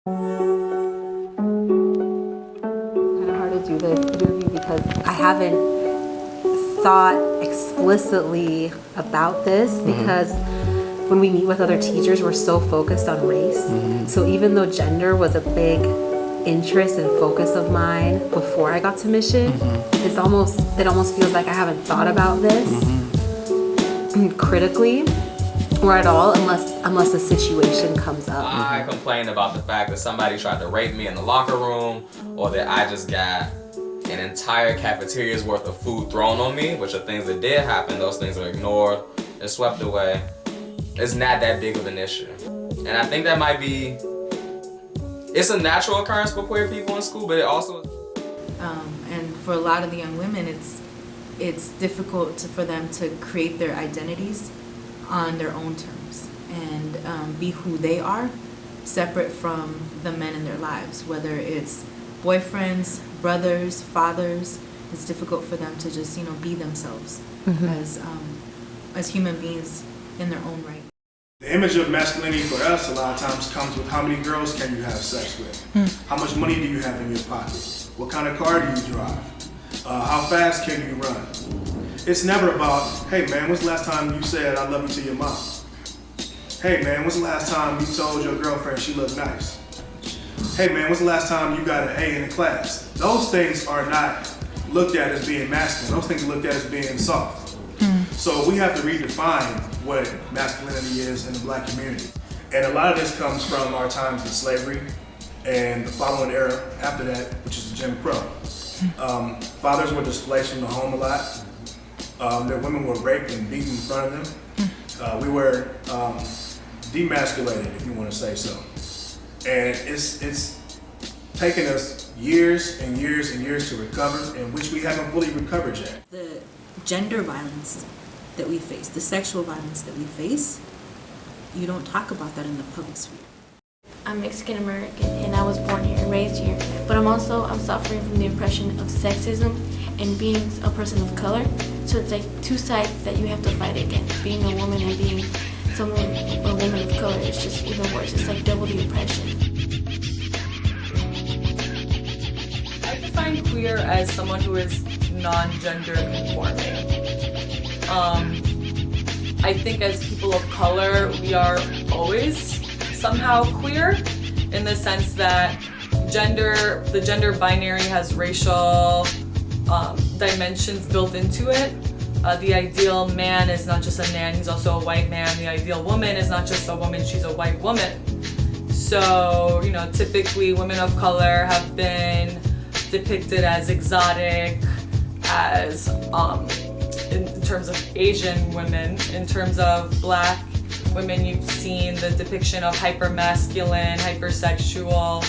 Kind of hard to do this interview because I haven't thought explicitly about this because when we meet with other teachers, we're so focused on race. So even though gender was a big interest and focus of mine before I got to Mission, it almost feels like I haven't thought about this critically or at all unless a situation comes up. I complained about the fact that somebody tried to rape me in the locker room, or that I just got an entire cafeteria's worth of food thrown on me, which are things that did happen. Those things are ignored and swept away. It's not that big of an issue. And I think that might be, it's a natural occurrence for queer people in school, but it also and for a lot of the young women, it's difficult for them to create their identities on their own terms and be who they are, separate from the men in their lives, whether it's boyfriends, brothers, fathers. It's difficult for them to just, be themselves as human beings in their own right. The image of masculinity for us a lot of times comes with how many girls can you have sex with, how much money do you have in your pocket, what kind of car do you drive, how fast can you run. It's never about, hey man, when's the last time you said I love you to your mom? Hey man, when's the last time you told your girlfriend she looked nice? Hey man, when's the last time you got an A in the class? Those things are not looked at as being masculine. Those things are looked at as being soft. So we have to redefine what masculinity is in the Black community. And a lot of this comes from our times in slavery and the following era after that, which is Jim Crow. Fathers were displaced from the home a lot. Their women were raped and beaten in front of them. We were demasculated, if you want to say so. And it's taken us years and years and years to recover, in which we haven't fully recovered yet. The gender violence that we face, the sexual violence that we face, you don't talk about that in the public sphere. I'm Mexican American and I was born here and raised here, but I'm suffering from the oppression of sexism and being a person of color. So it's like two sides that you have to fight against. Being a woman and being a woman of color is just even worse. It's like double the oppression. I define queer as someone who is non-gender conforming. I think as people of color, we are always somehow queer in the sense that the gender binary has racial dimensions built into it. The ideal man is not just a man, he's also a white man. The ideal woman is not just a woman, she's a white woman. So, typically women of color have been depicted as exotic, as in terms of Asian women. In terms of Black women, you've seen the depiction of hypermasculine, hypersexual.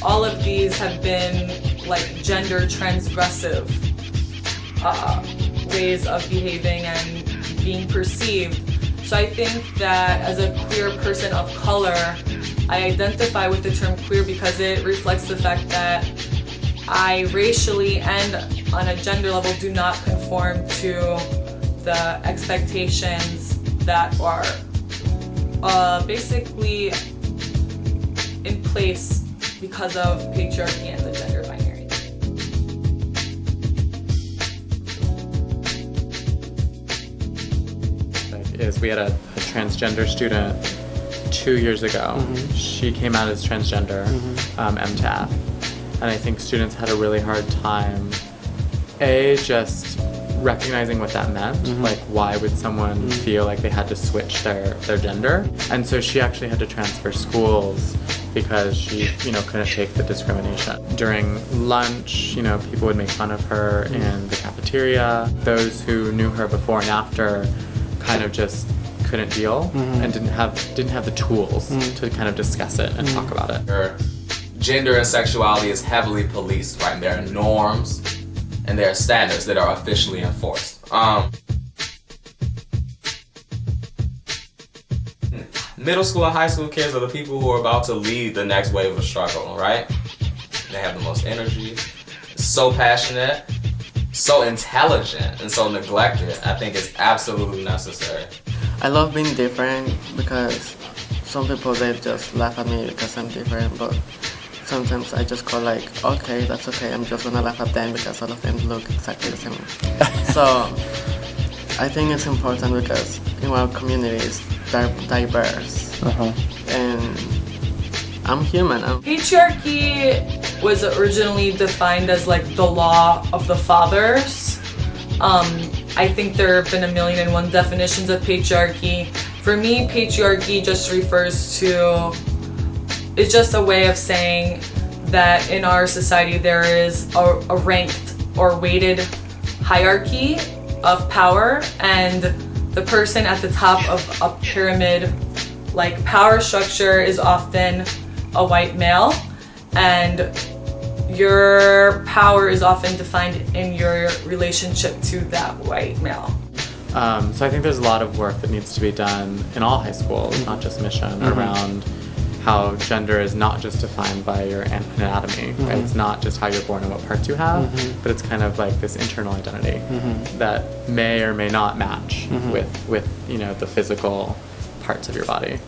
All of these have been like gender transgressive ways of behaving and being perceived. So I think that as a queer person of color, I identify with the term queer because it reflects the fact that I racially and on a gender level do not conform to the expectations that are basically in place because of patriarchy and the gender binary. We had a transgender student 2 years ago. She came out as transgender, MTAF, and I think students had a really hard time, just recognizing what that meant, like why would someone feel like they had to switch their gender. And so she actually had to transfer schools because she, couldn't take the discrimination. During lunch, people would make fun of her in the cafeteria. Those who knew her before and after kind of just couldn't deal and didn't have the tools to kind of discuss it and talk about it. Gender and sexuality is heavily policed, right? There are norms and there are standards that are officially enforced. Middle school and high school kids are the people who are about to lead the next wave of struggle, right? They have the most energy, so passionate, so intelligent, and so neglected. I think it's absolutely necessary. I love being different because some people they just laugh at me because I'm different, but sometimes I just go like, okay, that's okay. I'm just gonna laugh at them because all of them look exactly the same. So I think it's important because in our community is diverse, and I'm human. Patriarchy was originally defined as like the law of the fathers. I think there have been 1,000,001 definitions of patriarchy. For me, patriarchy just refers to, it's just a way of saying that in our society there is a ranked or weighted hierarchy of power, and the person at the top of a pyramid like power structure is often a white male, and your power is often defined in your relationship to that white male. So I think there's a lot of work that needs to be done in all high schools, not just Mission, around how gender is not just defined by your anatomy, right? It's not just how you're born and what parts you have, but it's kind of like this internal identity that may or may not match with the physical parts of your body.